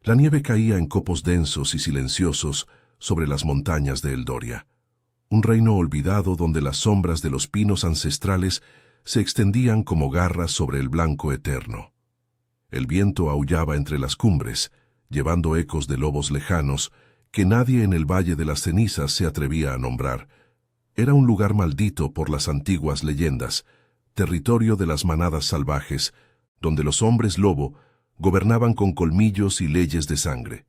La nieve caía en copos densos y silenciosos sobre las montañas de Eldoria, un reino olvidado donde las sombras de los pinos ancestrales se extendían como garras sobre el blanco eterno. El viento aullaba entre las cumbres, llevando ecos de lobos lejanos que nadie en el Valle de las Cenizas se atrevía a nombrar. Era un lugar maldito por las antiguas leyendas, territorio de las manadas salvajes, donde los hombres lobo gobernaban con colmillos y leyes de sangre.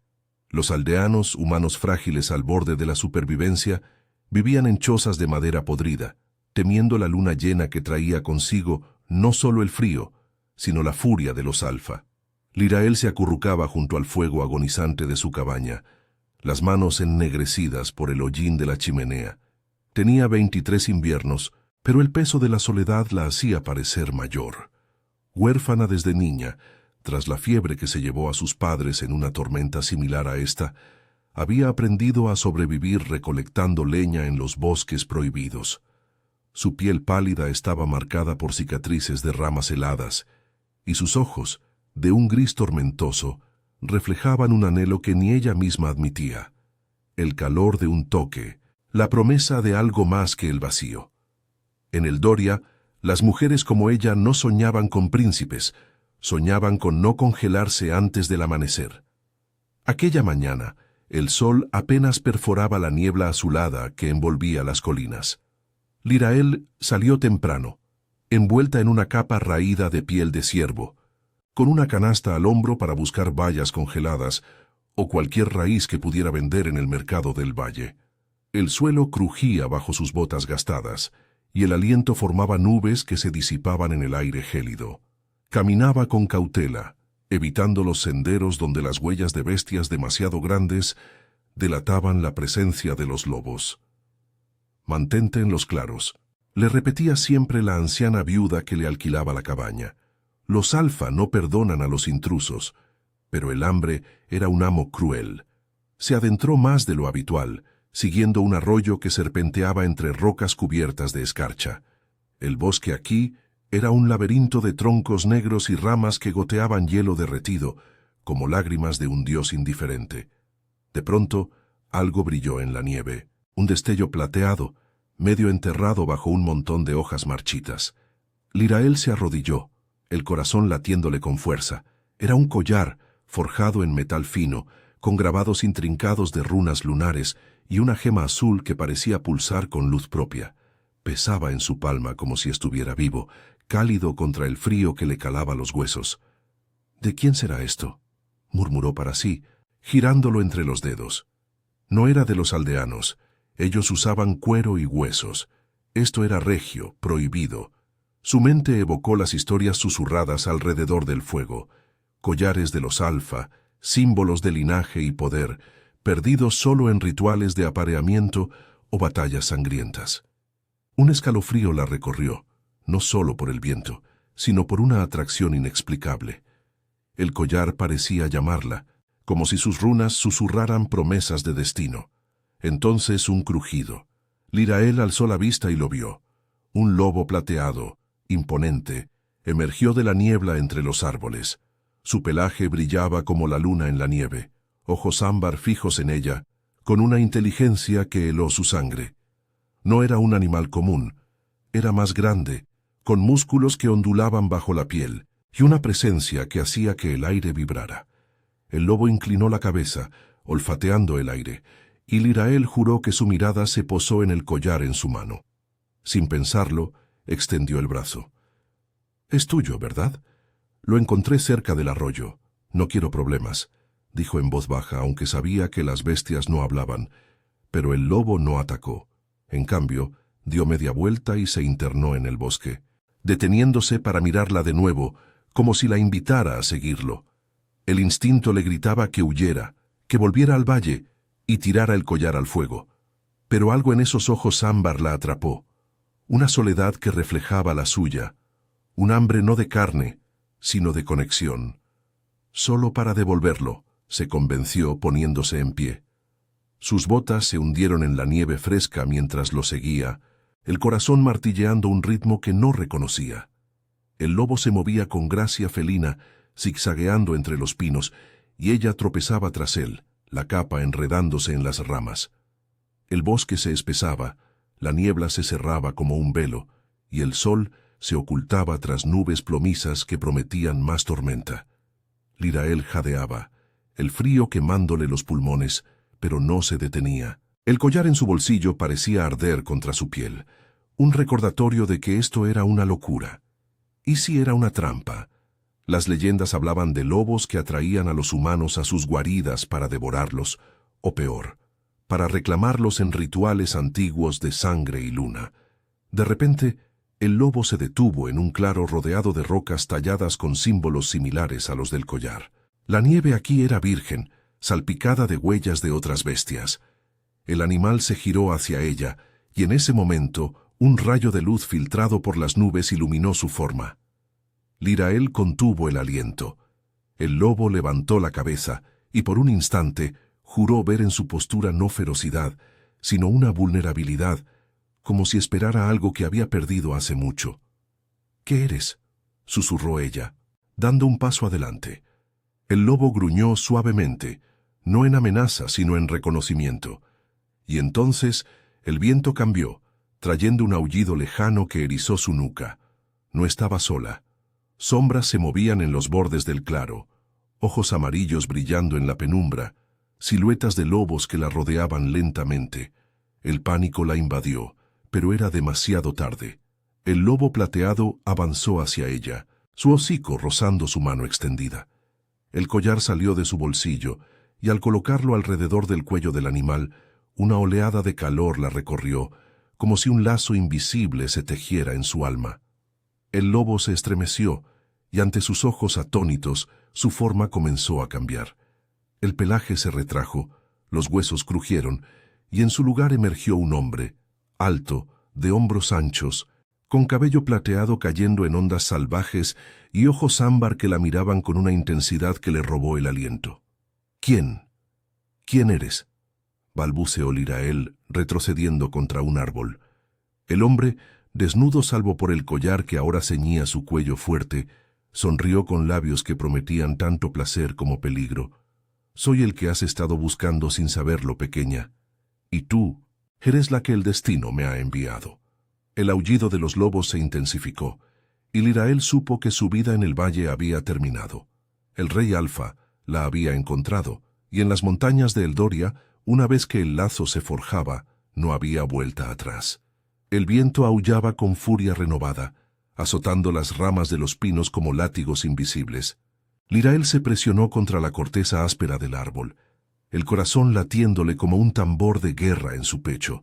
Los aldeanos, humanos frágiles al borde de la supervivencia, vivían en chozas de madera podrida, temiendo la luna llena que traía consigo no solo el frío, sino la furia de los alfa. Lirael se acurrucaba junto al fuego agonizante de su cabaña, las manos ennegrecidas por el hollín de la chimenea. Tenía 23 inviernos, pero el peso de la soledad la hacía parecer mayor. Huérfana desde niña, tras la fiebre que se llevó a sus padres en una tormenta similar a esta, había aprendido a sobrevivir recolectando leña en los bosques prohibidos. Su piel pálida estaba marcada por cicatrices de ramas heladas, y sus ojos, de un gris tormentoso, reflejaban un anhelo que ni ella misma admitía: el calor de un toque, la promesa de algo más que el vacío. En Eldoria, las mujeres como ella no soñaban con príncipes, soñaban con no congelarse antes del amanecer. Aquella mañana, el sol apenas perforaba la niebla azulada que envolvía las colinas. Lirael salió temprano, envuelta en una capa raída de piel de ciervo, con una canasta al hombro para buscar bayas congeladas o cualquier raíz que pudiera vender en el mercado del valle. El suelo crujía bajo sus botas gastadas, y el aliento formaba nubes que se disipaban en el aire gélido. Caminaba con cautela, evitando los senderos donde las huellas de bestias demasiado grandes delataban la presencia de los lobos. «Mantente en los claros», le repetía siempre la anciana viuda que le alquilaba la cabaña. Los alfa no perdonan a los intrusos, pero el hambre era un amo cruel. Se adentró más de lo habitual, siguiendo un arroyo que serpenteaba entre rocas cubiertas de escarcha. El bosque aquí era un laberinto de troncos negros y ramas que goteaban hielo derretido, como lágrimas de un dios indiferente. De pronto, algo brilló en la nieve, un destello plateado, medio enterrado bajo un montón de hojas marchitas. Lirael se arrodilló, el corazón latiéndole con fuerza. Era un collar, forjado en metal fino, con grabados intrincados de runas lunares y una gema azul que parecía pulsar con luz propia. Pesaba en su palma como si estuviera vivo, cálido contra el frío que le calaba los huesos. «¿De quién será esto?», murmuró para sí, girándolo entre los dedos. No era de los aldeanos. Ellos usaban cuero y huesos. Esto era regio, prohibido. Su mente evocó las historias susurradas alrededor del fuego, collares de los alfa, símbolos de linaje y poder, perdidos solo en rituales de apareamiento o batallas sangrientas. Un escalofrío la recorrió, no solo por el viento, sino por una atracción inexplicable. El collar parecía llamarla, como si sus runas susurraran promesas de destino. Entonces un crujido. Lirael alzó la vista y lo vio. Un lobo plateado, imponente, emergió de la niebla entre los árboles. Su pelaje brillaba como la luna en la nieve, ojos ámbar fijos en ella, con una inteligencia que heló su sangre. No era un animal común, era más grande, con músculos que ondulaban bajo la piel, y una presencia que hacía que el aire vibrara. El lobo inclinó la cabeza, olfateando el aire, y Lirael juró que su mirada se posó en el collar en su mano. Sin pensarlo, extendió el brazo. «Es tuyo, ¿verdad? Lo encontré cerca del arroyo. No quiero problemas», dijo en voz baja, aunque sabía que las bestias no hablaban. Pero el lobo no atacó. En cambio, dio media vuelta y se internó en el bosque, deteniéndose para mirarla de nuevo, como si la invitara a seguirlo. El instinto le gritaba que huyera, que volviera al valle y tirara el collar al fuego. Pero algo en esos ojos ámbar la atrapó. Una soledad que reflejaba la suya, un hambre no de carne, sino de conexión. Solo para devolverlo, se convenció poniéndose en pie. Sus botas se hundieron en la nieve fresca mientras lo seguía, el corazón martilleando un ritmo que no reconocía. El lobo se movía con gracia felina, zigzagueando entre los pinos, y ella tropezaba tras él, la capa enredándose en las ramas. El bosque se espesaba, la niebla se cerraba como un velo, y el sol se ocultaba tras nubes plomizas que prometían más tormenta. Lirael jadeaba, el frío quemándole los pulmones, pero no se detenía. El collar en su bolsillo parecía arder contra su piel, un recordatorio de que esto era una locura. ¿Y si era una trampa? Las leyendas hablaban de lobos que atraían a los humanos a sus guaridas para devorarlos, o peor, para reclamarlos en rituales antiguos de sangre y luna. De repente, el lobo se detuvo en un claro rodeado de rocas talladas con símbolos similares a los del collar. La nieve aquí era virgen, salpicada de huellas de otras bestias. El animal se giró hacia ella, y en ese momento, un rayo de luz filtrado por las nubes iluminó su forma. Lirael contuvo el aliento. El lobo levantó la cabeza, y por un instante juró ver en su postura no ferocidad, sino una vulnerabilidad, como si esperara algo que había perdido hace mucho. «¿Qué eres?», susurró ella, dando un paso adelante. El lobo gruñó suavemente, no en amenaza, sino en reconocimiento. Y entonces el viento cambió, trayendo un aullido lejano que erizó su nuca. No estaba sola. Sombras se movían en los bordes del claro, ojos amarillos brillando en la penumbra, siluetas de lobos que la rodeaban lentamente. El pánico la invadió, pero era demasiado tarde. El lobo plateado avanzó hacia ella, su hocico rozando su mano extendida. El collar salió de su bolsillo, y al colocarlo alrededor del cuello del animal, una oleada de calor la recorrió, como si un lazo invisible se tejiera en su alma. El lobo se estremeció, y ante sus ojos atónitos, su forma comenzó a cambiar. El pelaje se retrajo, los huesos crujieron, y en su lugar emergió un hombre, alto, de hombros anchos, con cabello plateado cayendo en ondas salvajes y ojos ámbar que la miraban con una intensidad que le robó el aliento. «¿Quién? ¿Quién eres?», balbuceó Lirael, retrocediendo contra un árbol. El hombre, desnudo salvo por el collar que ahora ceñía su cuello fuerte, sonrió con labios que prometían tanto placer como peligro. «Soy el que has estado buscando sin saberlo, pequeña. Y tú eres la que el destino me ha enviado». El aullido de los lobos se intensificó, y Lirael supo que su vida en el valle había terminado. El rey Alfa la había encontrado, y en las montañas de Eldoria, una vez que el lazo se forjaba, no había vuelta atrás. El viento aullaba con furia renovada, azotando las ramas de los pinos como látigos invisibles. Lirael se presionó contra la corteza áspera del árbol, el corazón latiéndole como un tambor de guerra en su pecho.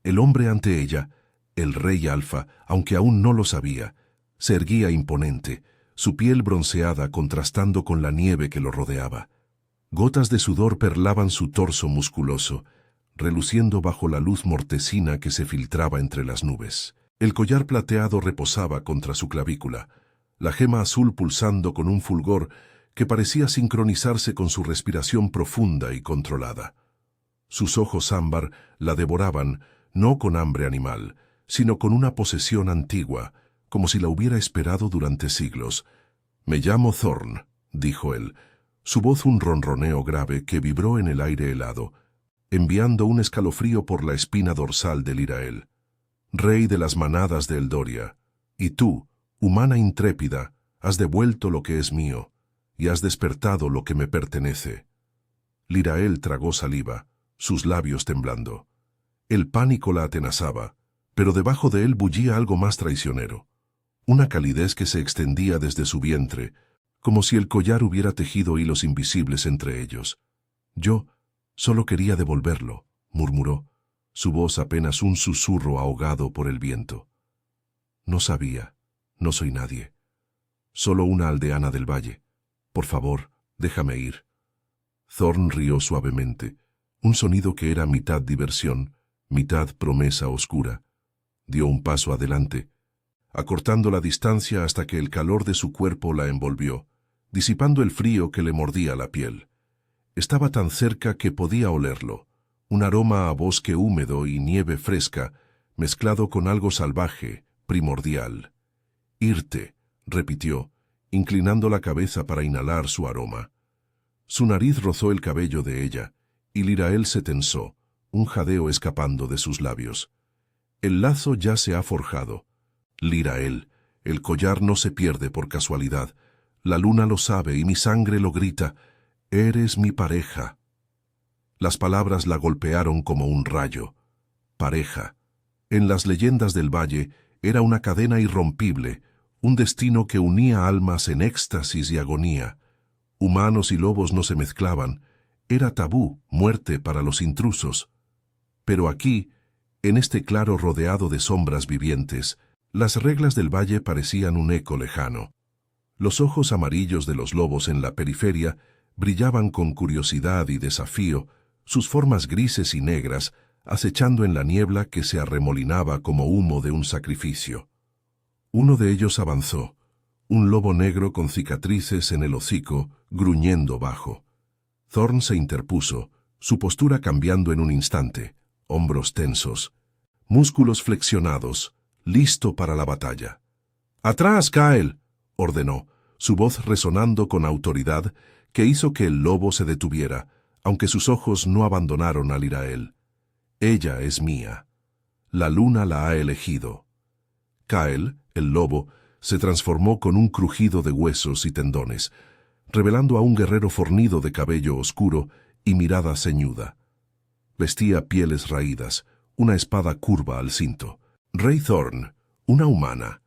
El hombre ante ella, el rey Alfa, aunque aún no lo sabía, se erguía imponente, su piel bronceada contrastando con la nieve que lo rodeaba. Gotas de sudor perlaban su torso musculoso, reluciendo bajo la luz mortecina que se filtraba entre las nubes. El collar plateado reposaba contra su clavícula, la gema azul pulsando con un fulgor que parecía sincronizarse con su respiración profunda y controlada. Sus ojos ámbar la devoraban, no con hambre animal, sino con una posesión antigua, como si la hubiera esperado durante siglos. «Me llamo Thorn», dijo él, su voz un ronroneo grave que vibró en el aire helado, enviando un escalofrío por la espina dorsal de Lirael. «Rey de las manadas de Eldoria, y tú, humana intrépida, has devuelto lo que es mío, y has despertado lo que me pertenece». Lirael tragó saliva, sus labios temblando. El pánico la atenazaba, pero debajo de él bullía algo más traicionero, una calidez que se extendía desde su vientre, como si el collar hubiera tejido hilos invisibles entre ellos. «Yo solo quería devolverlo», murmuró, su voz apenas un susurro ahogado por el viento. «No sabía, no soy nadie, solo una aldeana del valle. Por favor, déjame ir». Thorn rió suavemente, un sonido que era mitad diversión, mitad promesa oscura. Dio un paso adelante, acortando la distancia hasta que el calor de su cuerpo la envolvió, disipando el frío que le mordía la piel. Estaba tan cerca que podía olerlo, un aroma a bosque húmedo y nieve fresca, mezclado con algo salvaje, primordial. «Irte», repitió, inclinando la cabeza para inhalar su aroma. Su nariz rozó el cabello de ella, y Lirael se tensó, un jadeo escapando de sus labios. El lazo ya se ha forjado. Lirael, el collar no se pierde por casualidad. La luna lo sabe y mi sangre lo grita. Eres mi pareja. Las palabras la golpearon como un rayo. Pareja. En las leyendas del valle era una cadena irrompible, un destino que unía almas en éxtasis y agonía. Humanos y lobos no se mezclaban. Era tabú, muerte para los intrusos. Pero aquí, en este claro rodeado de sombras vivientes, las reglas del valle parecían un eco lejano. Los ojos amarillos de los lobos en la periferia brillaban con curiosidad y desafío, sus formas grises y negras acechando en la niebla que se arremolinaba como humo de un sacrificio. Uno de ellos avanzó, un lobo negro con cicatrices en el hocico, gruñendo bajo. Thorn se interpuso, su postura cambiando en un instante, hombros tensos, músculos flexionados, listo para la batalla. «¡Atrás, Kael!», ordenó, su voz resonando con autoridad que hizo que el lobo se detuviera, aunque sus ojos no abandonaron a Lirael. «Ella es mía. La luna la ha elegido». Kael, el lobo, se transformó con un crujido de huesos y tendones, revelando a un guerrero fornido de cabello oscuro y mirada ceñuda. Vestía pieles raídas, una espada curva al cinto. «Rey Thorn, una humana.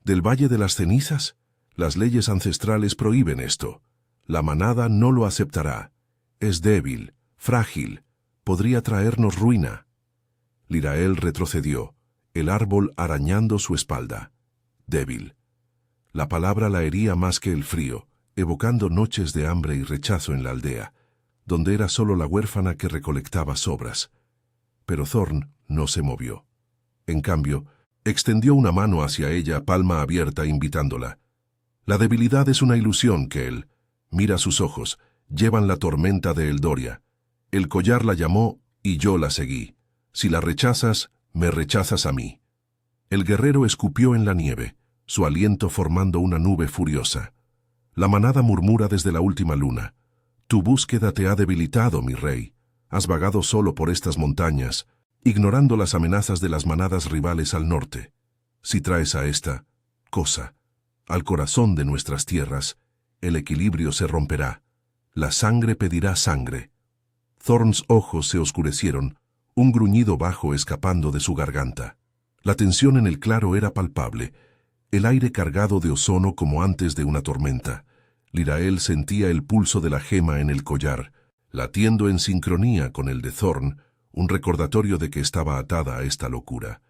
¿Del Valle de las Cenizas? Las leyes ancestrales prohíben esto. La manada no lo aceptará. Es débil, frágil. Podría traernos ruina». Lirael retrocedió, el árbol arañando su espalda. Débil. La palabra la hería más que el frío, evocando noches de hambre y rechazo en la aldea, donde era solo la huérfana que recolectaba sobras. Pero Thorn no se movió. En cambio, extendió una mano hacia ella, palma abierta, invitándola. «La debilidad es una ilusión, Kael. Mira sus ojos, llevan la tormenta de Eldoria. El collar la llamó y yo la seguí. Si la rechazas, me rechazas a mí». El guerrero escupió en la nieve, su aliento formando una nube furiosa. La manada murmura desde la última luna. «Tu búsqueda te ha debilitado, mi rey. Has vagado solo por estas montañas, ignorando las amenazas de las manadas rivales al norte. Si traes a esta cosa al corazón de nuestras tierras, el equilibrio se romperá. La sangre pedirá sangre». Thorns ojos se oscurecieron, un gruñido bajo escapando de su garganta. La tensión en el claro era palpable, el aire cargado de ozono como antes de una tormenta. Lirael sentía el pulso de la gema en el collar, latiendo en sincronía con el de Thorn, un recordatorio de que estaba atada a esta locura.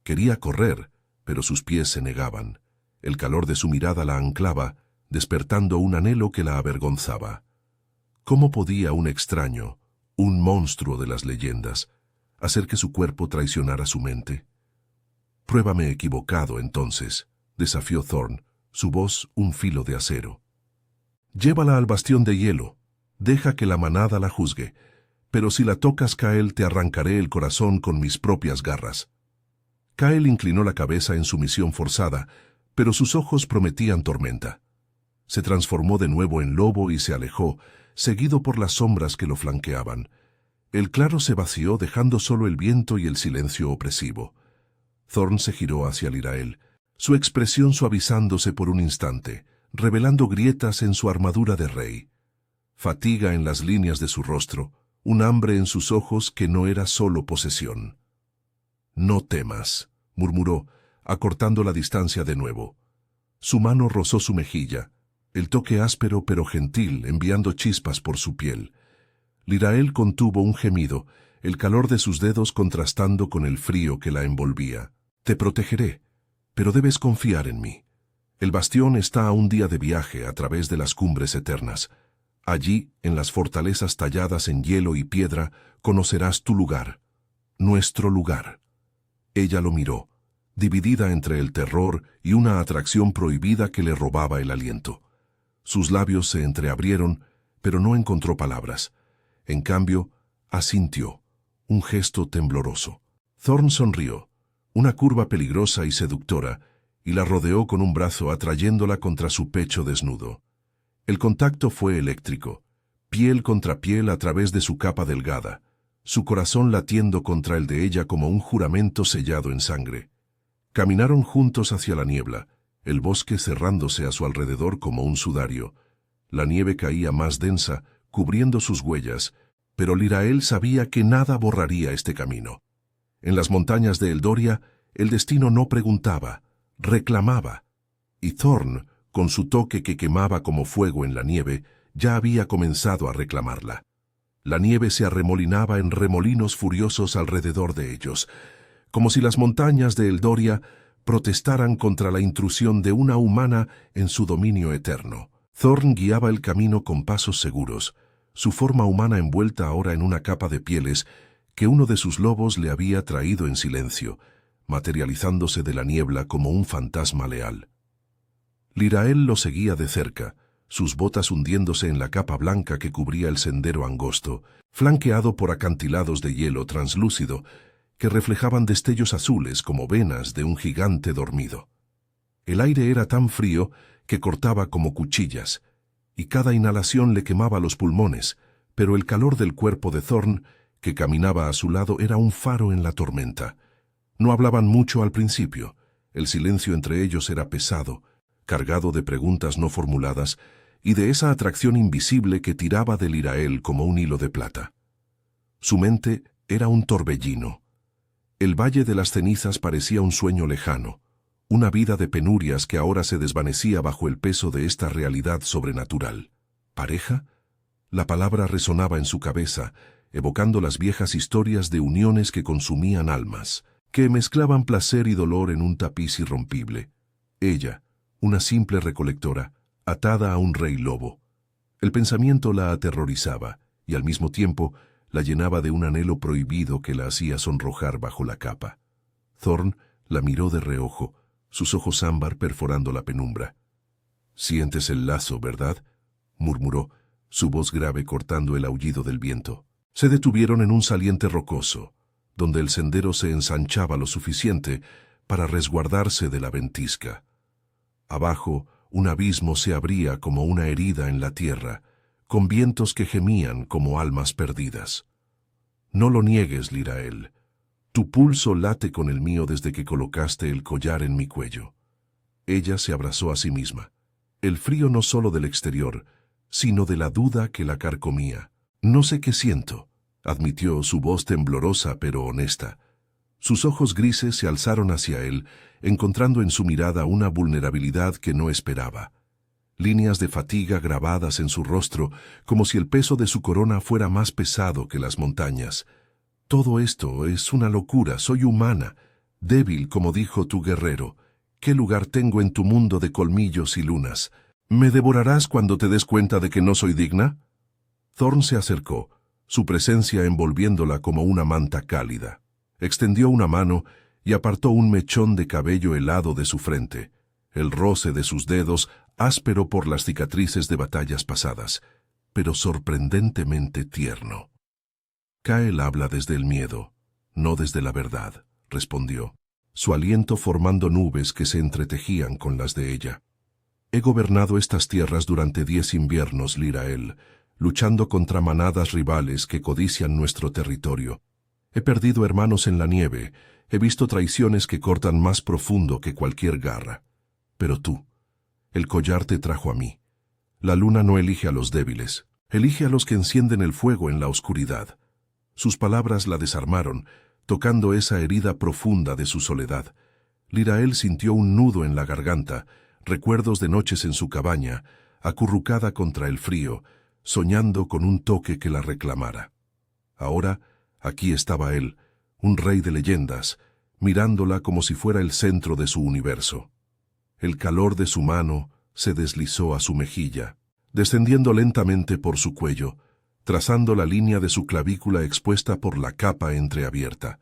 Quería correr, pero sus pies se negaban. El calor de su mirada la anclaba, despertando un anhelo que la avergonzaba. ¿Cómo podía un extraño, un monstruo de las leyendas, hacer que su cuerpo traicionara su mente? «Pruébame equivocado, entonces», desafió Thorn, su voz un filo de acero. «Llévala al bastión de hielo. Deja que la manada la juzgue. Pero si la tocas, Kael, te arrancaré el corazón con mis propias garras». Kael inclinó la cabeza en sumisión forzada, pero sus ojos prometían tormenta. Se transformó de nuevo en lobo y se alejó, seguido por las sombras que lo flanqueaban. El claro se vació, dejando solo el viento y el silencio opresivo. Thorn se giró hacia Lirael, su expresión suavizándose por un instante, revelando grietas en su armadura de rey. Fatiga en las líneas de su rostro, un hambre en sus ojos que no era solo posesión. «No temas», murmuró, acortando la distancia de nuevo. Su mano rozó su mejilla, el toque áspero pero gentil, enviando chispas por su piel. Lirael contuvo un gemido, el calor de sus dedos contrastando con el frío que la envolvía. «Te protegeré, pero debes confiar en mí. El bastión está a un día de viaje a través de las cumbres eternas. Allí, en las fortalezas talladas en hielo y piedra, conocerás tu lugar, nuestro lugar». Ella lo miró, dividida entre el terror y una atracción prohibida que le robaba el aliento. Sus labios se entreabrieron, pero no encontró palabras. En cambio, asintió, un gesto tembloroso. Thorn sonrió, una curva peligrosa y seductora, y la rodeó con un brazo atrayéndola contra su pecho desnudo. El contacto fue eléctrico, piel contra piel a través de su capa delgada, su corazón latiendo contra el de ella como un juramento sellado en sangre. Caminaron juntos hacia la niebla, el bosque cerrándose a su alrededor como un sudario. La nieve caía más densa, cubriendo sus huellas, pero Lirael sabía que nada borraría este camino. En las montañas de Eldoria, el destino no preguntaba, reclamaba. Y Thorn, con su toque que quemaba como fuego en la nieve, ya había comenzado a reclamarla. La nieve se arremolinaba en remolinos furiosos alrededor de ellos, como si las montañas de Eldoria protestaran contra la intrusión de una humana en su dominio eterno. Thorn guiaba el camino con pasos seguros, su forma humana envuelta ahora en una capa de pieles que uno de sus lobos le había traído en silencio, materializándose de la niebla como un fantasma leal. Lirael lo seguía de cerca, sus botas hundiéndose en la capa blanca que cubría el sendero angosto, flanqueado por acantilados de hielo translúcido que reflejaban destellos azules como venas de un gigante dormido. El aire era tan frío que cortaba como cuchillas, y cada inhalación le quemaba los pulmones, pero el calor del cuerpo de Thorn, que caminaba a su lado, era un faro en la tormenta. No hablaban mucho al principio, el silencio entre ellos era pesado, cargado de preguntas no formuladas y de esa atracción invisible que tiraba de Lirael como un hilo de plata. Su mente era un torbellino. El Valle de las Cenizas parecía un sueño lejano, una vida de penurias que ahora se desvanecía bajo el peso de esta realidad sobrenatural. ¿Pareja? La palabra resonaba en su cabeza, evocando las viejas historias de uniones que consumían almas, que mezclaban placer y dolor en un tapiz irrompible. Ella, una simple recolectora, atada a un rey lobo. El pensamiento la aterrorizaba y al mismo tiempo la llenaba de un anhelo prohibido que la hacía sonrojar bajo la capa. Thorn la miró de reojo, sus ojos ámbar perforando la penumbra. «Sientes el lazo, ¿verdad?», murmuró, su voz grave cortando el aullido del viento. Se detuvieron en un saliente rocoso, donde el sendero se ensanchaba lo suficiente para resguardarse de la ventisca. Abajo, un abismo se abría como una herida en la tierra, con vientos que gemían como almas perdidas. «No lo niegues, Lirael. Tu pulso late con el mío desde que colocaste el collar en mi cuello». Ella se abrazó a sí misma. El frío no solo del exterior, sino de la duda que la carcomía. «No sé qué siento», admitió, su voz temblorosa pero honesta. Sus ojos grises se alzaron hacia él, encontrando en su mirada una vulnerabilidad que no esperaba. Líneas de fatiga grabadas en su rostro, como si el peso de su corona fuera más pesado que las montañas. «Todo esto es una locura, soy humana, débil como dijo tu guerrero. ¿Qué lugar tengo en tu mundo de colmillos y lunas? ¿Me devorarás cuando te des cuenta de que no soy digna?» Thorn se acercó, su presencia envolviéndola como una manta cálida. Extendió una mano y apartó un mechón de cabello helado de su frente, el roce de sus dedos áspero por las cicatrices de batallas pasadas, pero sorprendentemente tierno. «Kael habla desde el miedo, no desde la verdad», respondió, su aliento formando nubes que se entretejían con las de ella. «He gobernado estas tierras durante 10 inviernos, Lirael, luchando contra manadas rivales que codician nuestro territorio. He perdido hermanos en la nieve, he visto traiciones que cortan más profundo que cualquier garra. Pero tú, el collar te trajo a mí. La luna no elige a los débiles, elige a los que encienden el fuego en la oscuridad». Sus palabras la desarmaron, tocando esa herida profunda de su soledad. Lirael sintió un nudo en la garganta, recuerdos de noches en su cabaña, acurrucada contra el frío, soñando con un toque que la reclamara. Ahora, aquí estaba él, un rey de leyendas, mirándola como si fuera el centro de su universo. El calor de su mano se deslizó a su mejilla, descendiendo lentamente por su cuello, trazando la línea de su clavícula expuesta por la capa entreabierta.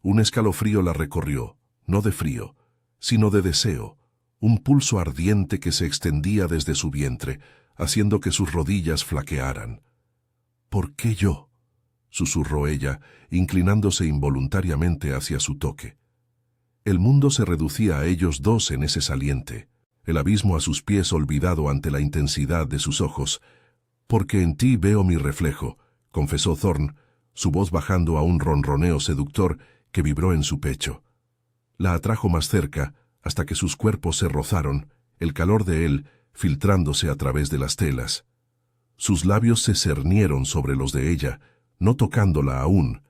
Un escalofrío la recorrió, no de frío, sino de deseo, un pulso ardiente que se extendía desde su vientre, haciendo que sus rodillas flaquearan. «¿Por qué yo?», susurró ella, inclinándose involuntariamente hacia su toque. El mundo se reducía a ellos dos en ese saliente, el abismo a sus pies olvidado ante la intensidad de sus ojos, Porque en ti veo mi reflejo, confesó Thorn, su voz bajando a un ronroneo seductor que vibró en su pecho. La atrajo más cerca, hasta que sus cuerpos se rozaron, el calor de él filtrándose a través de las telas. Sus labios se cernieron sobre los de ella, no tocándola aún,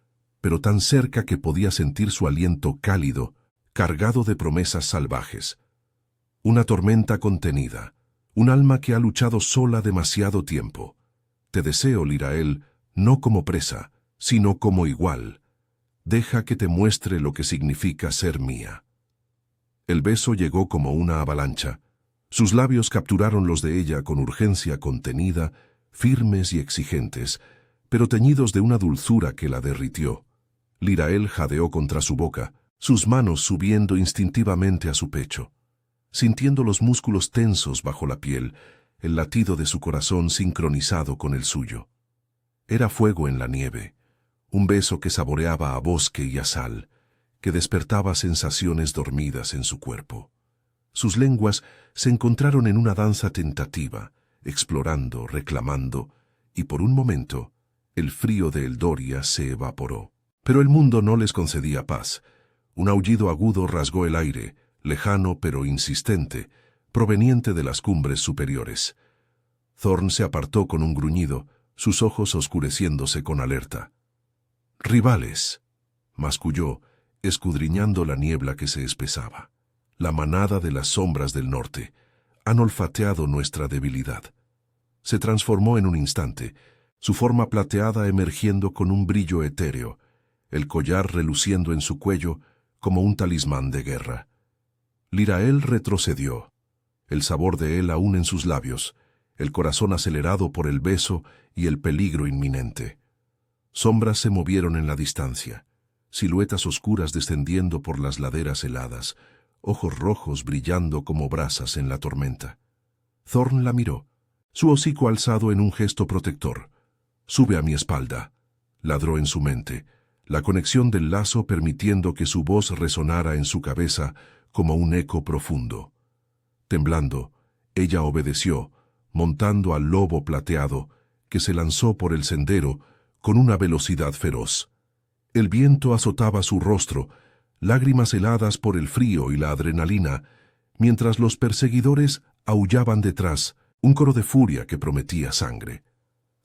pero tan cerca que podía sentir su aliento cálido, cargado de promesas salvajes. Una tormenta contenida, un alma que ha luchado sola demasiado tiempo. Te deseo, Lirael, no como presa, sino como igual. Deja que te muestre lo que significa ser mía. El beso llegó como una avalancha. Sus labios capturaron los de ella con urgencia contenida, firmes y exigentes, pero teñidos de una dulzura que la derritió. Lirael jadeó contra su boca, sus manos subiendo instintivamente a su pecho. Sintiendo los músculos tensos bajo la piel, el latido de su corazón sincronizado con el suyo. Era fuego en la nieve, un beso que saboreaba a bosque y a sal, que despertaba sensaciones dormidas en su cuerpo. Sus lenguas se encontraron en una danza tentativa, explorando, reclamando, y por un momento, el frío de Eldoria se evaporó. Pero el mundo no les concedía paz. Un aullido agudo rasgó el aire, lejano pero insistente, proveniente de las cumbres superiores. Thorn se apartó con un gruñido, sus ojos oscureciéndose con alerta. «Rivales», masculló, escudriñando la niebla que se espesaba. «La manada de las sombras del norte. Han olfateado nuestra debilidad». Se transformó en un instante, su forma plateada emergiendo con un brillo etéreo, el collar reluciendo en su cuello como un talismán de guerra. Lirael retrocedió, el sabor de él aún en sus labios, el corazón acelerado por el beso y el peligro inminente. Sombras se movieron en la distancia, siluetas oscuras descendiendo por las laderas heladas, ojos rojos brillando como brasas en la tormenta. Thorn la miró, su hocico alzado en un gesto protector. «Sube a mi espalda», ladró en su mente, la conexión del lazo permitiendo que su voz resonara en su cabeza como un eco profundo. Temblando, ella obedeció, montando al lobo plateado, que se lanzó por el sendero con una velocidad feroz. El viento azotaba su rostro, lágrimas heladas por el frío y la adrenalina, mientras los perseguidores aullaban detrás, un coro de furia que prometía sangre.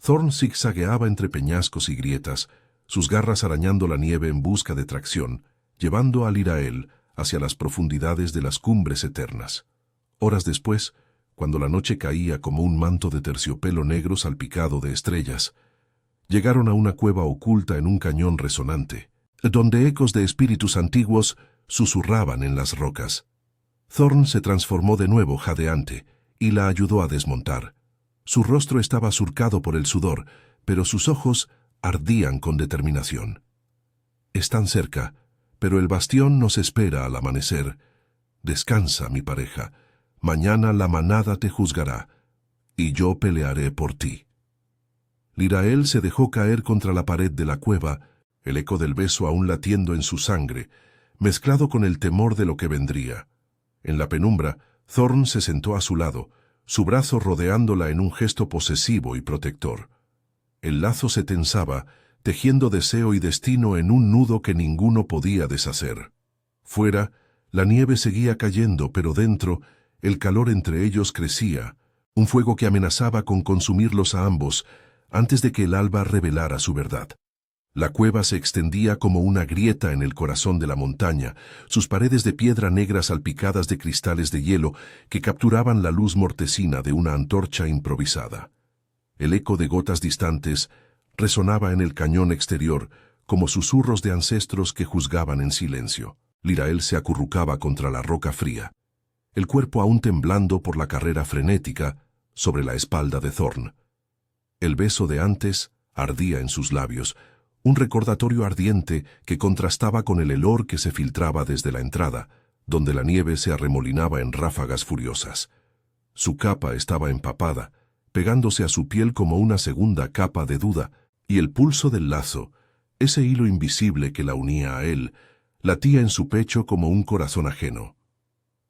Thorn zigzagueaba entre peñascos y grietas, sus garras arañando la nieve en busca de tracción, llevando a Lirael hacia las profundidades de las cumbres eternas. Horas después, cuando la noche caía como un manto de terciopelo negro salpicado de estrellas, llegaron a una cueva oculta en un cañón resonante, donde ecos de espíritus antiguos susurraban en las rocas. Thorn se transformó de nuevo jadeante y la ayudó a desmontar. Su rostro estaba surcado por el sudor, pero sus ojos ardían con determinación. «Están cerca, pero el bastión nos espera al amanecer. Descansa, mi pareja. Mañana la manada te juzgará, y yo pelearé por ti». Lirael se dejó caer contra la pared de la cueva, el eco del beso aún latiendo en su sangre, mezclado con el temor de lo que vendría. En la penumbra, Thorn se sentó a su lado, su brazo rodeándola en un gesto posesivo y protector. El lazo se tensaba, tejiendo deseo y destino en un nudo que ninguno podía deshacer. Fuera, la nieve seguía cayendo, pero dentro, el calor entre ellos crecía, un fuego que amenazaba con consumirlos a ambos antes de que el alba revelara su verdad. La cueva se extendía como una grieta en el corazón de la montaña, sus paredes de piedra negra salpicadas de cristales de hielo que capturaban la luz mortecina de una antorcha improvisada. El eco de gotas distantes resonaba en el cañón exterior como susurros de ancestros que juzgaban en silencio. Lirael se acurrucaba contra la roca fría, el cuerpo aún temblando por la carrera frenética sobre la espalda de Thorn. El beso de antes ardía en sus labios, un recordatorio ardiente que contrastaba con el helor que se filtraba desde la entrada, donde la nieve se arremolinaba en ráfagas furiosas. Su capa estaba empapada, pegándose a su piel como una segunda capa de duda, y el pulso del lazo, ese hilo invisible que la unía a él, latía en su pecho como un corazón ajeno.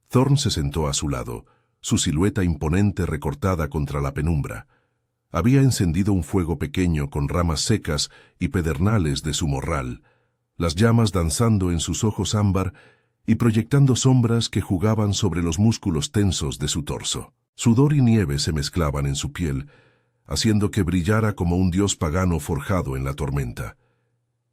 Thorn se sentó a su lado, su silueta imponente recortada contra la penumbra. Había encendido un fuego pequeño con ramas secas y pedernales de su morral, las llamas danzando en sus ojos ámbar y proyectando sombras que jugaban sobre los músculos tensos de su torso. Sudor y nieve se mezclaban en su piel, haciendo que brillara como un dios pagano forjado en la tormenta.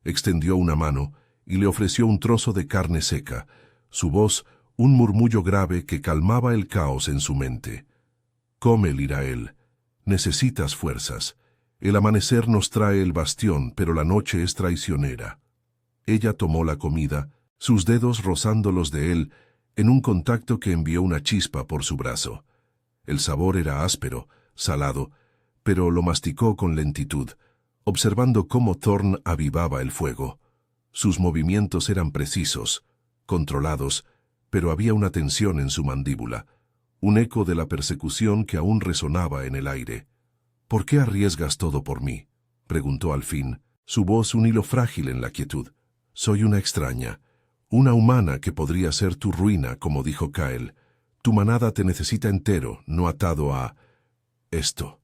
Extendió una mano y le ofreció un trozo de carne seca, su voz un murmullo grave que calmaba el caos en su mente. «Come, Lirael. Necesitas fuerzas. El amanecer nos trae el bastión, pero la noche es traicionera». Ella tomó la comida, sus dedos rozando los de él, en un contacto que envió una chispa por su brazo. El sabor era áspero, salado, pero lo masticó con lentitud, observando cómo Thorn avivaba el fuego. Sus movimientos eran precisos, controlados, pero había una tensión en su mandíbula, un eco de la persecución que aún resonaba en el aire. «¿Por qué arriesgas todo por mí?», preguntó al fin, su voz un hilo frágil en la quietud. «Soy una extraña, una humana que podría ser tu ruina, como dijo Kael. Tu manada te necesita entero, no atado a... esto».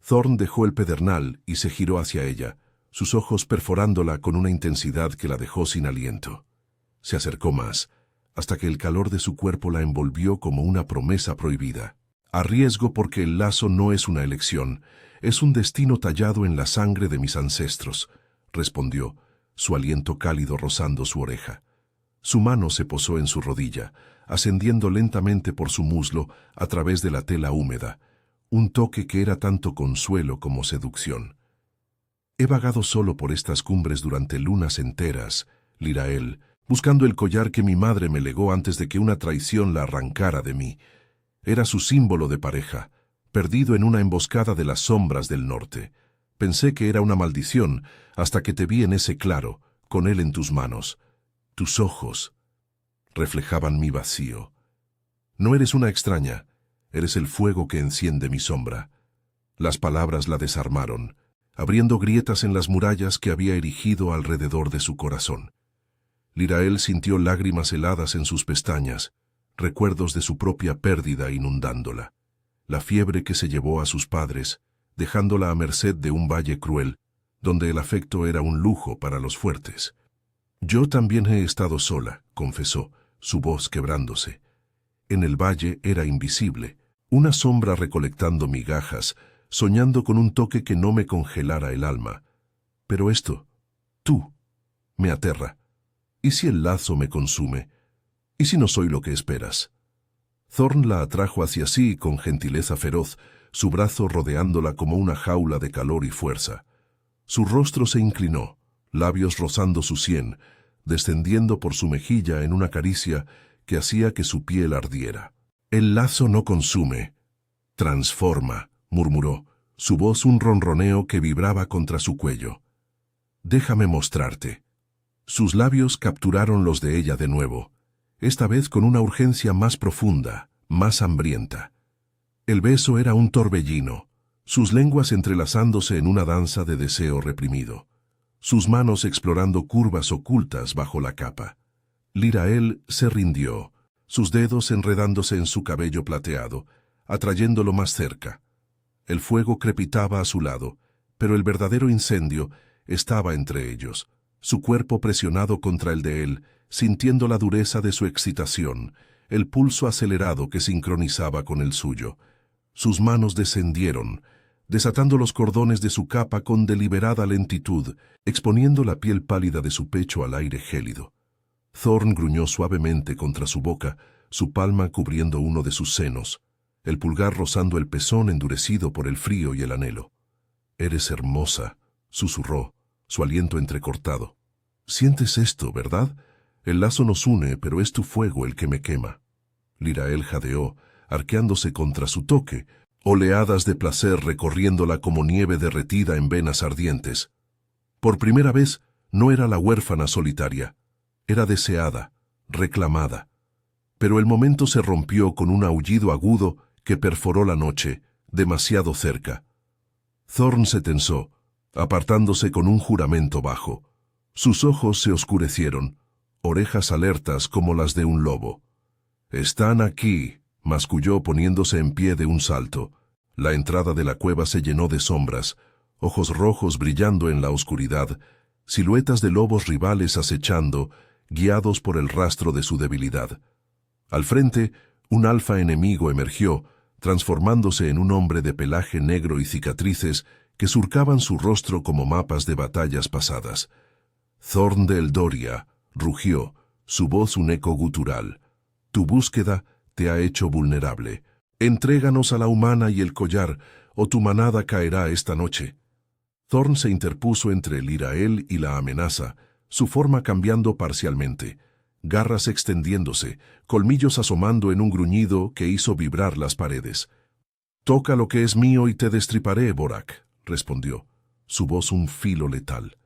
Thorn dejó el pedernal y se giró hacia ella, sus ojos perforándola con una intensidad que la dejó sin aliento. Se acercó más, hasta que el calor de su cuerpo la envolvió como una promesa prohibida. «Arriesgo porque el lazo no es una elección, es un destino tallado en la sangre de mis ancestros», respondió, su aliento cálido rozando su oreja. Su mano se posó en su rodilla, ascendiendo lentamente por su muslo a través de la tela húmeda, un toque que era tanto consuelo como seducción. «He vagado solo por estas cumbres durante lunas enteras, Lirael, buscando el collar que mi madre me legó antes de que una traición la arrancara de mí. Era su símbolo de pareja, perdido en una emboscada de las sombras del norte. Pensé que era una maldición hasta que te vi en ese claro, con él en tus manos. Tus ojos reflejaban mi vacío. No eres una extraña, eres el fuego que enciende mi sombra». Las palabras la desarmaron, abriendo grietas en las murallas que había erigido alrededor de su corazón. Lirael sintió lágrimas heladas en sus pestañas, recuerdos de su propia pérdida inundándola. La fiebre que se llevó a sus padres, dejándola a merced de un valle cruel, donde el afecto era un lujo para los fuertes. «Yo también he estado sola», confesó, su voz quebrándose. En el valle era invisible, una sombra recolectando migajas, soñando con un toque que no me congelara el alma. Pero esto, tú, me aterra. ¿Y si el lazo me consume? ¿Y si no soy lo que esperas?» Thorn la atrajo hacia sí con gentileza feroz, su brazo rodeándola como una jaula de calor y fuerza. Su rostro se inclinó, labios rozando su sien, descendiendo por su mejilla en una caricia que hacía que su piel ardiera. «El lazo no consume, transforma», murmuró, su voz un ronroneo que vibraba contra su cuello. «Déjame mostrarte». Sus labios capturaron los de ella de nuevo, esta vez con una urgencia más profunda, más hambrienta. El beso era un torbellino, sus lenguas entrelazándose en una danza de deseo reprimido, sus manos explorando curvas ocultas bajo la capa. Lirael se rindió, sus dedos enredándose en su cabello plateado, atrayéndolo más cerca. El fuego crepitaba a su lado, pero el verdadero incendio estaba entre ellos, su cuerpo presionado contra el de él, sintiendo la dureza de su excitación, el pulso acelerado que sincronizaba con el suyo. Sus manos descendieron, desatando los cordones de su capa con deliberada lentitud, exponiendo la piel pálida de su pecho al aire gélido. Thorn gruñó suavemente contra su boca, su palma cubriendo uno de sus senos, el pulgar rozando el pezón endurecido por el frío y el anhelo. «Eres hermosa», susurró, su aliento entrecortado. «Sientes esto, ¿verdad? El lazo nos une, pero es tu fuego el que me quema». Lirael jadeó, arqueándose contra su toque, oleadas de placer recorriéndola como nieve derretida en venas ardientes. Por primera vez, no era la huérfana solitaria, era deseada, reclamada. Pero el momento se rompió con un aullido agudo que perforó la noche, demasiado cerca. Thorn se tensó, apartándose con un juramento bajo. Sus ojos se oscurecieron, orejas alertas como las de un lobo. «Están aquí», masculló poniéndose en pie de un salto. La entrada de la cueva se llenó de sombras, ojos rojos brillando en la oscuridad, siluetas de lobos rivales acechando, guiados por el rastro de su debilidad. Al frente, un alfa enemigo emergió, transformándose en un hombre de pelaje negro y cicatrices que surcaban su rostro como mapas de batallas pasadas. Thorn de Eldoria rugió, su voz un eco gutural. Tu búsqueda te ha hecho vulnerable. Entréganos a la humana y el collar, o tu manada caerá esta noche. Thorn se interpuso entre Lirael y la amenaza, su forma cambiando parcialmente, garras extendiéndose, colmillos asomando en un gruñido que hizo vibrar las paredes. «Toca lo que es mío y te destriparé, Borak», respondió, su voz un filo letal.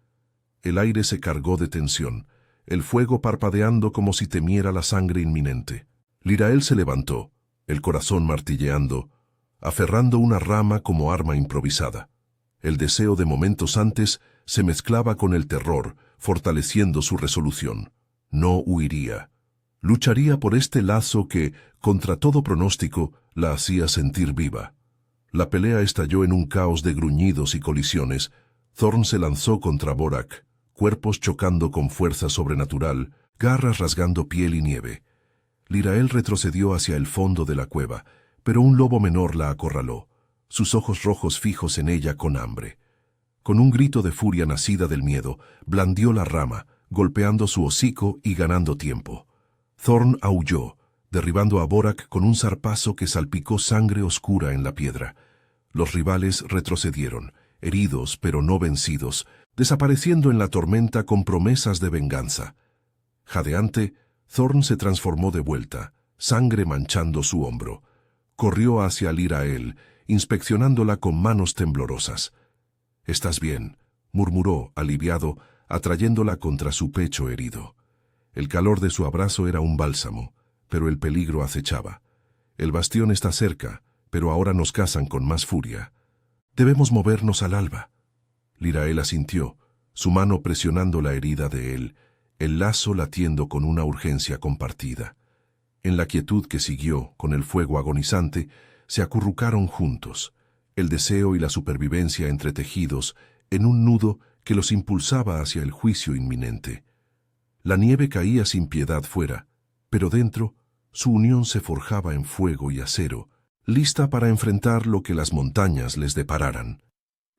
El aire se cargó de tensión, el fuego parpadeando como si temiera la sangre inminente. Lirael se levantó, el corazón martilleando, aferrando una rama como arma improvisada. El deseo de momentos antes se mezclaba con el terror, fortaleciendo su resolución. No huiría. Lucharía por este lazo que, contra todo pronóstico, la hacía sentir viva. La pelea estalló en un caos de gruñidos y colisiones. Thorn se lanzó contra Borak, cuerpos chocando con fuerza sobrenatural, garras rasgando piel y nieve. Lirael retrocedió hacia el fondo de la cueva, pero un lobo menor la acorraló, sus ojos rojos fijos en ella con hambre. Con un grito de furia nacida del miedo, blandió la rama, golpeando su hocico y ganando tiempo. Thorn aulló, derribando a Borak con un zarpazo que salpicó sangre oscura en la piedra. Los rivales retrocedieron, heridos pero no vencidos, desapareciendo en la tormenta con promesas de venganza. Jadeante, Thorn se transformó de vuelta, sangre manchando su hombro. Corrió hacia Lirael, inspeccionándola con manos temblorosas. «¿Estás bien?», murmuró, aliviado, atrayéndola contra su pecho herido. El calor de su abrazo era un bálsamo, pero el peligro acechaba. «El bastión está cerca, pero ahora nos cazan con más furia. Debemos movernos al alba». Lirael asintió, su mano presionando la herida de él, el lazo latiendo con una urgencia compartida. En la quietud que siguió, con el fuego agonizante, se acurrucaron juntos, el deseo y la supervivencia entretejidos en un nudo que los impulsaba hacia el juicio inminente. La nieve caía sin piedad fuera, pero dentro, su unión se forjaba en fuego y acero, lista para enfrentar lo que las montañas les depararan.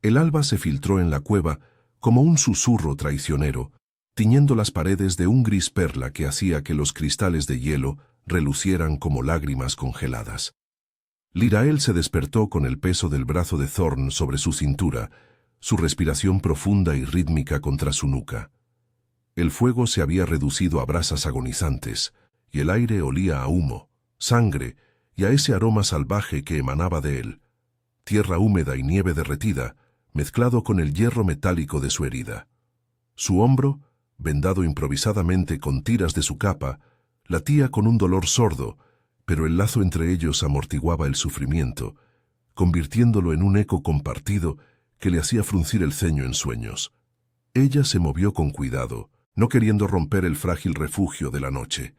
El alba se filtró en la cueva como un susurro traicionero, tiñendo las paredes de un gris perla que hacía que los cristales de hielo relucieran como lágrimas congeladas. Lirael se despertó con el peso del brazo de Thorn sobre su cintura, su respiración profunda y rítmica contra su nuca. El fuego se había reducido a brasas agonizantes, y el aire olía a humo, sangre y a ese aroma salvaje que emanaba de él, tierra húmeda y nieve derretida, mezclado con el hierro metálico de su herida. Su hombro, vendado improvisadamente con tiras de su capa, latía con un dolor sordo, pero el lazo entre ellos amortiguaba el sufrimiento, convirtiéndolo en un eco compartido que le hacía fruncir el ceño en sueños. Ella se movió con cuidado, no queriendo romper el frágil refugio de la noche.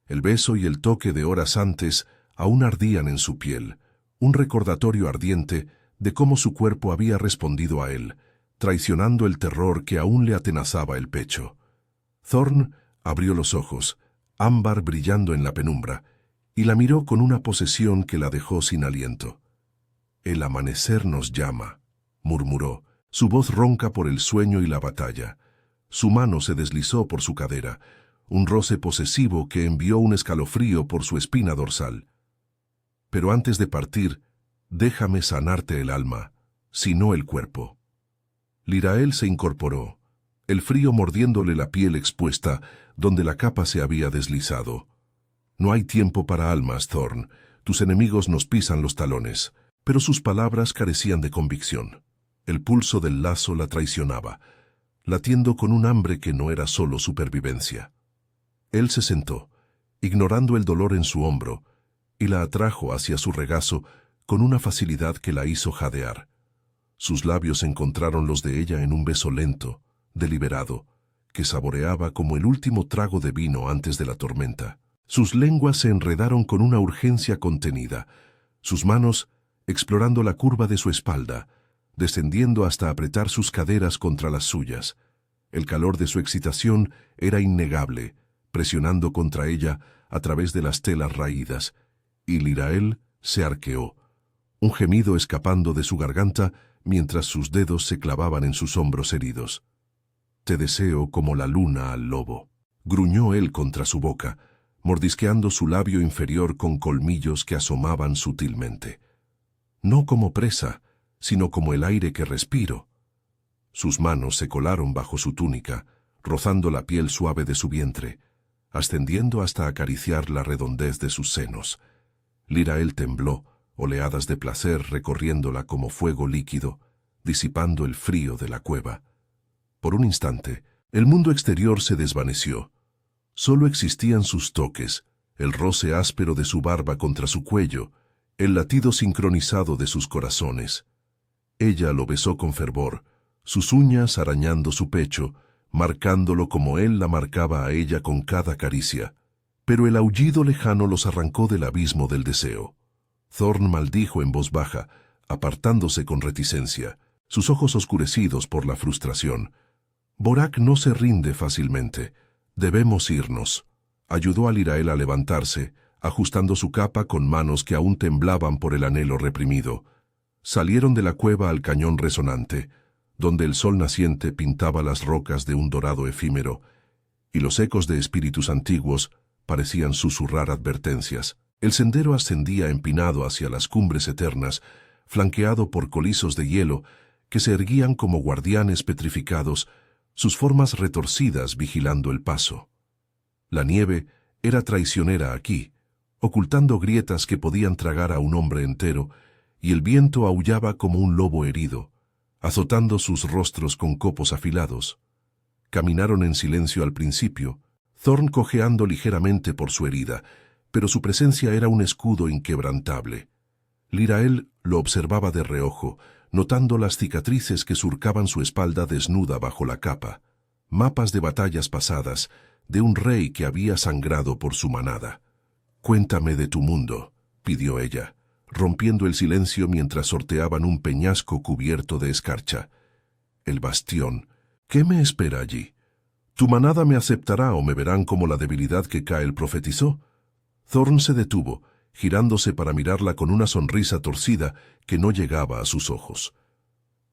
El beso y el toque de horas antes aún ardían en su piel, un recordatorio ardiente de cómo su cuerpo había respondido a él, traicionando el terror que aún le atenazaba el pecho. Thorn abrió los ojos, ámbar brillando en la penumbra, y la miró con una posesión que la dejó sin aliento. «El amanecer nos llama», murmuró, su voz ronca por el sueño y la batalla. Su mano se deslizó por su cadera, un roce posesivo que envió un escalofrío por su espina dorsal. «Pero antes de partir, déjame sanarte el alma, si no el cuerpo». Lirael se incorporó, el frío mordiéndole la piel expuesta donde la capa se había deslizado. «No hay tiempo para almas, Thorn. Tus enemigos nos pisan los talones». Pero sus palabras carecían de convicción. El pulso del lazo la traicionaba, latiendo con un hambre que no era solo supervivencia. Él se sentó, ignorando el dolor en su hombro, y la atrajo hacia su regazo con una facilidad que la hizo jadear. Sus labios encontraron los de ella en un beso lento, deliberado, que saboreaba como el último trago de vino antes de la tormenta. Sus lenguas se enredaron con una urgencia contenida. Sus manos explorando la curva de su espalda, descendiendo hasta apretar sus caderas contra las suyas. El calor de su excitación era innegable, presionando contra ella a través de las telas raídas, y Lirael se arqueó, un gemido escapando de su garganta mientras sus dedos se clavaban en sus hombros heridos. «Te deseo como la luna al lobo», gruñó él contra su boca, mordisqueando su labio inferior con colmillos que asomaban sutilmente. «No como presa, sino como el aire que respiro». Sus manos se colaron bajo su túnica, rozando la piel suave de su vientre, ascendiendo hasta acariciar la redondez de sus senos. Lirael tembló, oleadas de placer recorriéndola como fuego líquido, disipando el frío de la cueva. Por un instante, el mundo exterior se desvaneció. Solo existían sus toques, el roce áspero de su barba contra su cuello, el latido sincronizado de sus corazones. Ella lo besó con fervor, sus uñas arañando su pecho, marcándolo como él la marcaba a ella con cada caricia. Pero el aullido lejano los arrancó del abismo del deseo. Thorn maldijo en voz baja, apartándose con reticencia, sus ojos oscurecidos por la frustración. «Vorak no se rinde fácilmente. Debemos irnos». Ayudó a Lirael a levantarse, ajustando su capa con manos que aún temblaban por el anhelo reprimido. Salieron de la cueva al cañón resonante, donde el sol naciente pintaba las rocas de un dorado efímero, y los ecos de espíritus antiguos parecían susurrar advertencias. El sendero ascendía empinado hacia las cumbres eternas, flanqueado por colizos de hielo que se erguían como guardianes petrificados, sus formas retorcidas vigilando el paso. La nieve era traicionera aquí, ocultando grietas que podían tragar a un hombre entero, y el viento aullaba como un lobo herido, azotando sus rostros con copos afilados. Caminaron en silencio al principio, Thorn cojeando ligeramente por su herida, pero su presencia era un escudo inquebrantable. Lirael lo observaba de reojo, notando las cicatrices que surcaban su espalda desnuda bajo la capa, mapas de batallas pasadas, de un rey que había sangrado por su manada. «Cuéntame de tu mundo», pidió ella, rompiendo el silencio mientras sorteaban un peñasco cubierto de escarcha. «El bastión. ¿Qué me espera allí? ¿Tu manada me aceptará o me verán como la debilidad que Kael profetizó?» Thorn se detuvo, girándose para mirarla con una sonrisa torcida que no llegaba a sus ojos.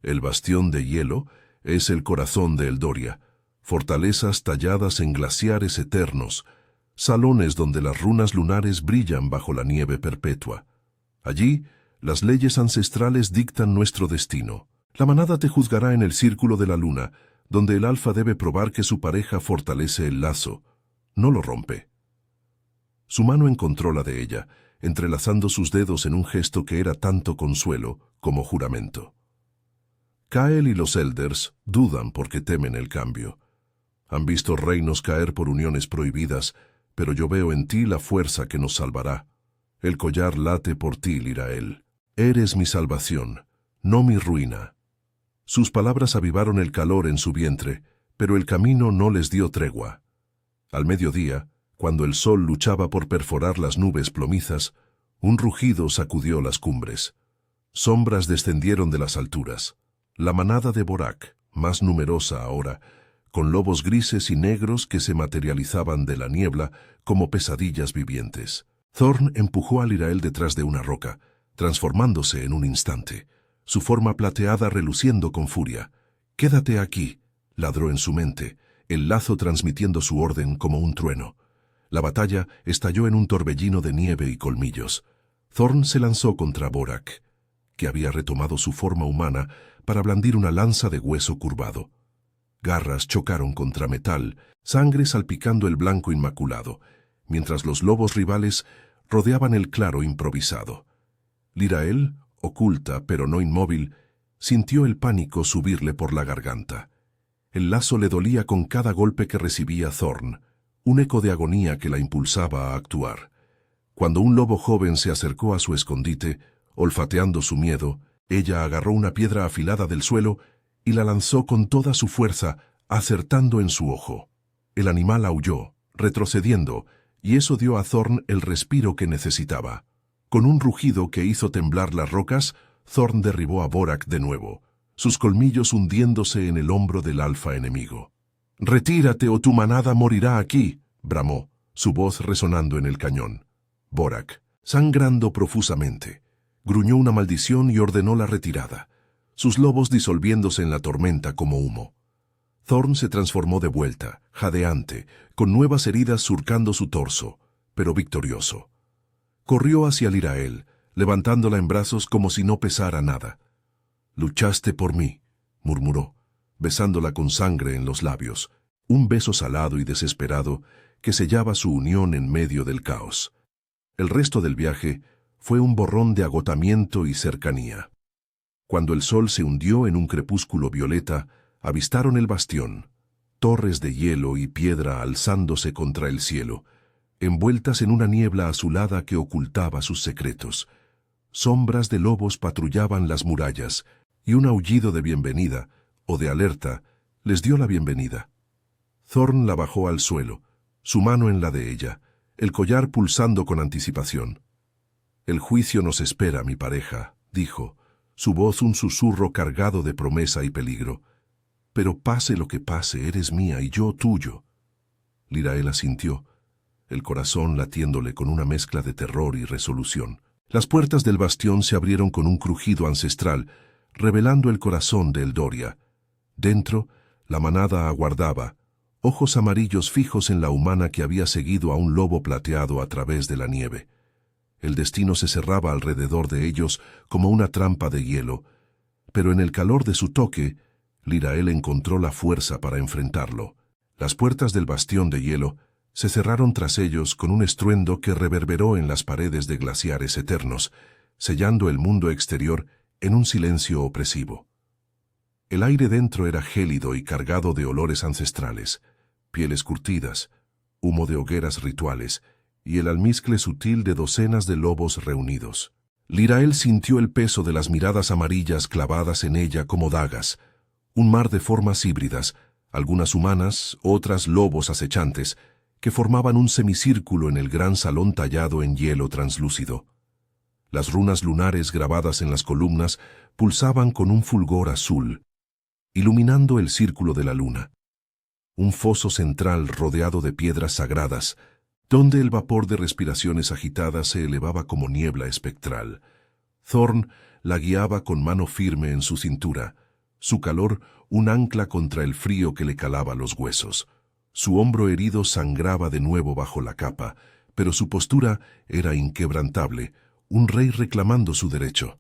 «El bastión de hielo es el corazón de Eldoria, fortalezas talladas en glaciares eternos, salones donde las runas lunares brillan bajo la nieve perpetua. Allí, las leyes ancestrales dictan nuestro destino. La manada te juzgará en el círculo de la luna, donde el alfa debe probar que su pareja fortalece el lazo, no lo rompe». Su mano encontró la de ella, entrelazando sus dedos en un gesto que era tanto consuelo como juramento. Kael y los Elders dudan porque temen el cambio. Han visto reinos caer por uniones prohibidas, pero yo veo en ti la fuerza que nos salvará. El collar late por ti, Lirael. Eres mi salvación, no mi ruina. Sus palabras avivaron el calor en su vientre, pero el camino no les dio tregua. Al mediodía, cuando el sol luchaba por perforar las nubes plomizas, un rugido sacudió las cumbres. Sombras descendieron de las alturas. La manada de Vorak, más numerosa ahora, con lobos grises y negros que se materializaban de la niebla como pesadillas vivientes. Thorn empujó a Lirael detrás de una roca, transformándose en un instante, su forma plateada reluciendo con furia. «Quédate aquí», ladró en su mente, el lazo transmitiendo su orden como un trueno. La batalla estalló en un torbellino de nieve y colmillos. Thorn se lanzó contra Vorak, que había retomado su forma humana para blandir una lanza de hueso curvado. Garras chocaron contra metal, sangre salpicando el blanco inmaculado, mientras los lobos rivales rodeaban el claro improvisado. Lirael, oculta pero no inmóvil, sintió el pánico subirle por la garganta. El lazo le dolía con cada golpe que recibía Thorn, un eco de agonía que la impulsaba a actuar. Cuando un lobo joven se acercó a su escondite, olfateando su miedo, ella agarró una piedra afilada del suelo y la lanzó con toda su fuerza, acertando en su ojo. El animal aulló, retrocediendo, y eso dio a Thorn el respiro que necesitaba. Con un rugido que hizo temblar las rocas, Thorn derribó a Borak de nuevo, sus colmillos hundiéndose en el hombro del alfa enemigo. «Retírate o tu manada morirá aquí», bramó, su voz resonando en el cañón. Borak, sangrando profusamente, gruñó una maldición y ordenó la retirada, sus lobos disolviéndose en la tormenta como humo. Thorn se transformó de vuelta, jadeante, con nuevas heridas surcando su torso, pero victorioso. Corrió hacia Lirael, levantándola en brazos como si no pesara nada. «Luchaste por mí», murmuró, besándola con sangre en los labios, un beso salado y desesperado que sellaba su unión en medio del caos. El resto del viaje fue un borrón de agotamiento y cercanía. Cuando el sol se hundió en un crepúsculo violeta, avistaron el bastión, torres de hielo y piedra alzándose contra el cielo, envueltas en una niebla azulada que ocultaba sus secretos. Sombras de lobos patrullaban las murallas, y un aullido de bienvenida, o de alerta, les dio la bienvenida. Thorn la bajó al suelo, su mano en la de ella, el collar pulsando con anticipación. «El juicio nos espera, mi pareja», dijo, su voz un susurro cargado de promesa y peligro. «Pero pase lo que pase, eres mía y yo tuyo». Lirael asintió, el corazón latiéndole con una mezcla de terror y resolución. Las puertas del bastión se abrieron con un crujido ancestral, revelando el corazón de Eldoria. Dentro, la manada aguardaba, ojos amarillos fijos en la humana que había seguido a un lobo plateado a través de la nieve. El destino se cerraba alrededor de ellos como una trampa de hielo, pero en el calor de su toque, Lirael encontró la fuerza para enfrentarlo. Las puertas del bastión de hielo se cerraron tras ellos con un estruendo que reverberó en las paredes de glaciares eternos, sellando el mundo exterior en un silencio opresivo. El aire dentro era gélido y cargado de olores ancestrales, pieles curtidas, humo de hogueras rituales y el almizcle sutil de docenas de lobos reunidos. Lirael sintió el peso de las miradas amarillas clavadas en ella como dagas, un mar de formas híbridas, algunas humanas, otras lobos acechantes, que formaban un semicírculo en el gran salón tallado en hielo translúcido. Las runas lunares grabadas en las columnas pulsaban con un fulgor azul, iluminando el círculo de la luna. Un foso central rodeado de piedras sagradas, donde el vapor de respiraciones agitadas se elevaba como niebla espectral. Thorn la guiaba con mano firme en su cintura, su calor un ancla contra el frío que le calaba los huesos. Su hombro herido sangraba de nuevo bajo la capa, pero su postura era inquebrantable, un rey reclamando su derecho.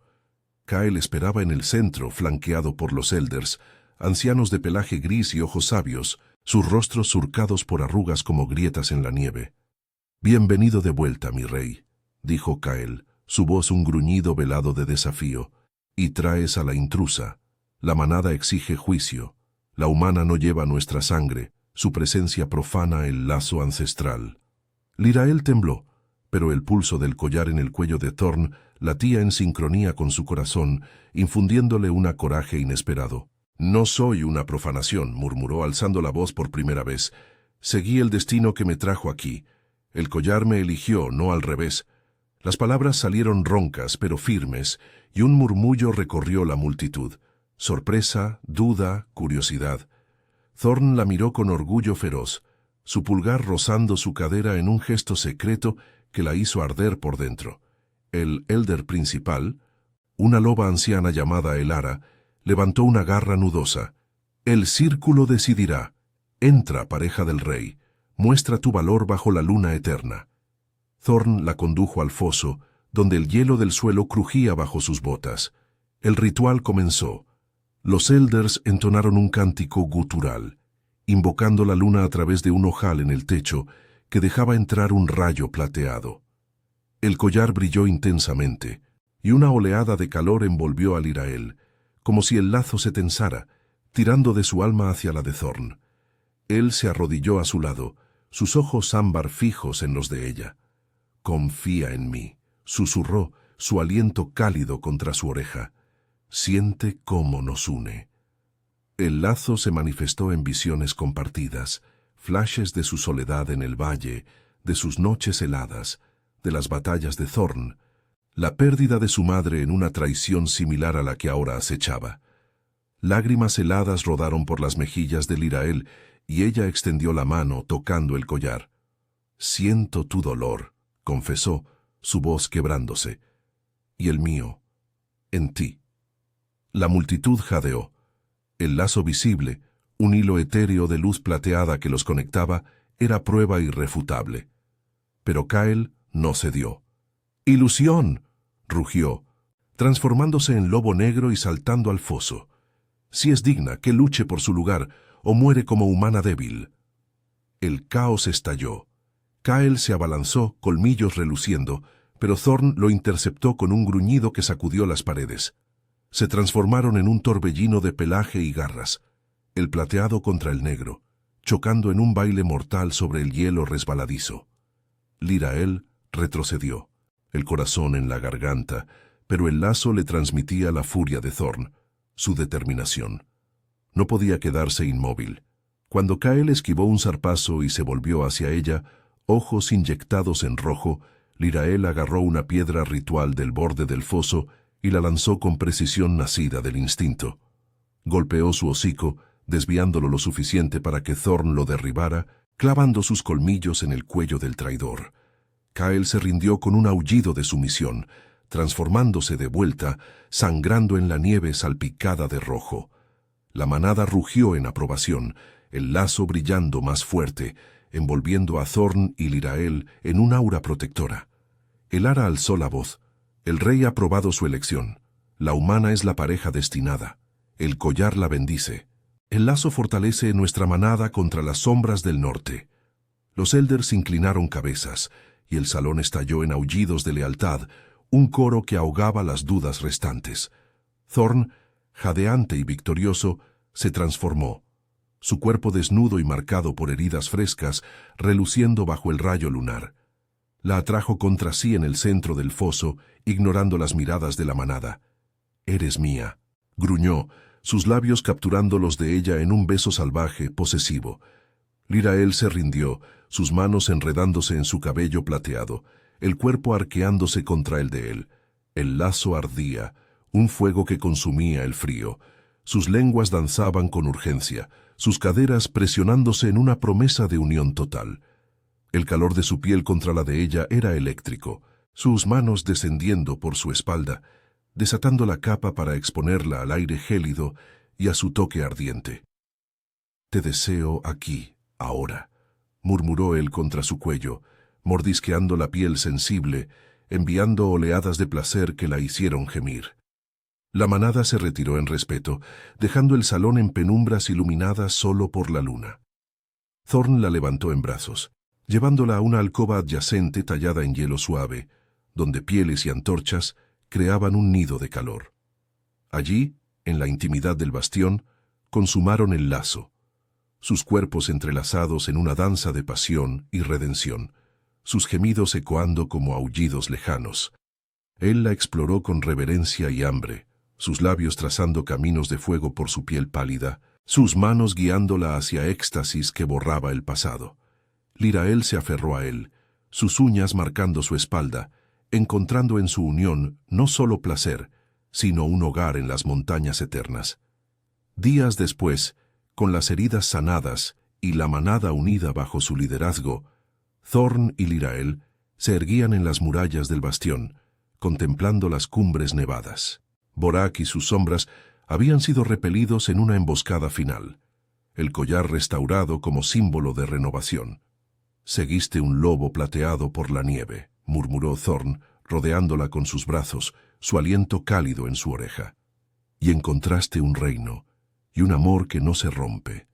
Kael esperaba en el centro, flanqueado por los elders, ancianos de pelaje gris y ojos sabios, sus rostros surcados por arrugas como grietas en la nieve. «Bienvenido de vuelta, mi rey», dijo Kael, su voz un gruñido velado de desafío. «Y traes a la intrusa. La manada exige juicio. La humana no lleva nuestra sangre. Su presencia profana el lazo ancestral». Lirael tembló, pero el pulso del collar en el cuello de Thorn latía en sincronía con su corazón, infundiéndole un coraje inesperado. «No soy una profanación», murmuró alzando la voz por primera vez. «Seguí el destino que me trajo aquí. El collar me eligió, no al revés». Las palabras salieron roncas, pero firmes, y un murmullo recorrió la multitud. Sorpresa, duda, curiosidad. Thorn la miró con orgullo feroz, su pulgar rozando su cadera en un gesto secreto que la hizo arder por dentro. El elder principal, una loba anciana llamada Elara, levantó una garra nudosa. «El círculo decidirá. Entra, pareja del rey. Muestra tu valor bajo la luna eterna». Thorn la condujo al foso, donde el hielo del suelo crujía bajo sus botas. El ritual comenzó. Los elders entonaron un cántico gutural, invocando la luna a través de un ojal en el techo que dejaba entrar un rayo plateado. El collar brilló intensamente, y una oleada de calor envolvió a Lirael, como si el lazo se tensara, tirando de su alma hacia la de Thorn. Él se arrodilló a su lado, sus ojos ámbar fijos en los de ella. «Confía en mí», susurró, su aliento cálido contra su oreja. «Siente cómo nos une». El lazo se manifestó en visiones compartidas, flashes de su soledad en el valle, de sus noches heladas, de las batallas de Thorn, la pérdida de su madre en una traición similar a la que ahora acechaba. Lágrimas heladas rodaron por las mejillas de Lirael y ella extendió la mano tocando el collar. «Siento tu dolor», confesó, su voz quebrándose, «y el mío, en ti». La multitud jadeó. El lazo visible, un hilo etéreo de luz plateada que los conectaba, era prueba irrefutable. Pero Kael no cedió. «¡Ilusión!», rugió, transformándose en lobo negro y saltando al foso. «Si es digna, que luche por su lugar, o muere como humana débil». El caos estalló. Kael se abalanzó, colmillos reluciendo, pero Thorn lo interceptó con un gruñido que sacudió las paredes. Se transformaron en un torbellino de pelaje y garras, el plateado contra el negro, chocando en un baile mortal sobre el hielo resbaladizo. Lirael retrocedió, el corazón en la garganta, pero el lazo le transmitía la furia de Thorn, su determinación. No podía quedarse inmóvil. Cuando Kael esquivó un zarpazo y se volvió hacia ella, ojos inyectados en rojo, Lirael agarró una piedra ritual del borde del foso y la lanzó con precisión nacida del instinto. Golpeó su hocico, desviándolo lo suficiente para que Thorn lo derribara, clavando sus colmillos en el cuello del traidor. Kael se rindió con un aullido de sumisión, transformándose de vuelta, sangrando en la nieve salpicada de rojo. La manada rugió en aprobación, el lazo brillando más fuerte, envolviendo a Thorn y Lirael en un aura protectora. El ara alzó la voz. El rey ha aprobado su elección. La humana es la pareja destinada. El collar la bendice. El lazo fortalece nuestra manada contra las sombras del norte. Los elders inclinaron cabezas, y el salón estalló en aullidos de lealtad, un coro que ahogaba las dudas restantes. Thorn, jadeante y victorioso, se transformó. Su cuerpo desnudo y marcado por heridas frescas, reluciendo bajo el rayo lunar. La atrajo contra sí en el centro del foso, ignorando las miradas de la manada. «Eres mía», gruñó, sus labios capturando los de ella en un beso salvaje, posesivo. Lirael se rindió, sus manos enredándose en su cabello plateado, el cuerpo arqueándose contra el de él. El lazo ardía, un fuego que consumía el frío. Sus lenguas danzaban con urgencia, sus caderas presionándose en una promesa de unión total. El calor de su piel contra la de ella era eléctrico, sus manos descendiendo por su espalda, desatando la capa para exponerla al aire gélido y a su toque ardiente. «Te deseo aquí, ahora», murmuró él contra su cuello, mordisqueando la piel sensible, enviando oleadas de placer que la hicieron gemir. La manada se retiró en respeto, dejando el salón en penumbras iluminadas solo por la luna. Thorn la levantó en brazos, llevándola a una alcoba adyacente tallada en hielo suave, donde pieles y antorchas creaban un nido de calor. Allí, en la intimidad del bastión, consumaron el lazo, sus cuerpos entrelazados en una danza de pasión y redención, sus gemidos ecoando como aullidos lejanos. Él la exploró con reverencia y hambre, sus labios trazando caminos de fuego por su piel pálida, sus manos guiándola hacia éxtasis que borraba el pasado. Lirael se aferró a él, sus uñas marcando su espalda, encontrando en su unión no solo placer, sino un hogar en las montañas eternas. Días después, con las heridas sanadas y la manada unida bajo su liderazgo, Thorn y Lirael se erguían en las murallas del bastión, contemplando las cumbres nevadas. Borak y sus sombras habían sido repelidos en una emboscada final, el collar restaurado como símbolo de renovación. «Seguiste un lobo plateado por la nieve», murmuró Thorn, rodeándola con sus brazos, su aliento cálido en su oreja. «Y encontraste un reino, y un amor que no se rompe».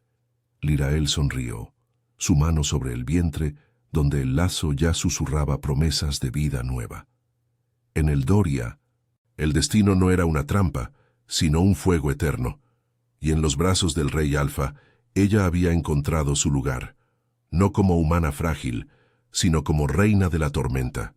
Lirael sonrió, su mano sobre el vientre, donde el lazo ya susurraba promesas de vida nueva. En el Doria, el destino no era una trampa, sino un fuego eterno, y en los brazos del rey Alfa, ella había encontrado su lugar, no como humana frágil, sino como reina de la tormenta.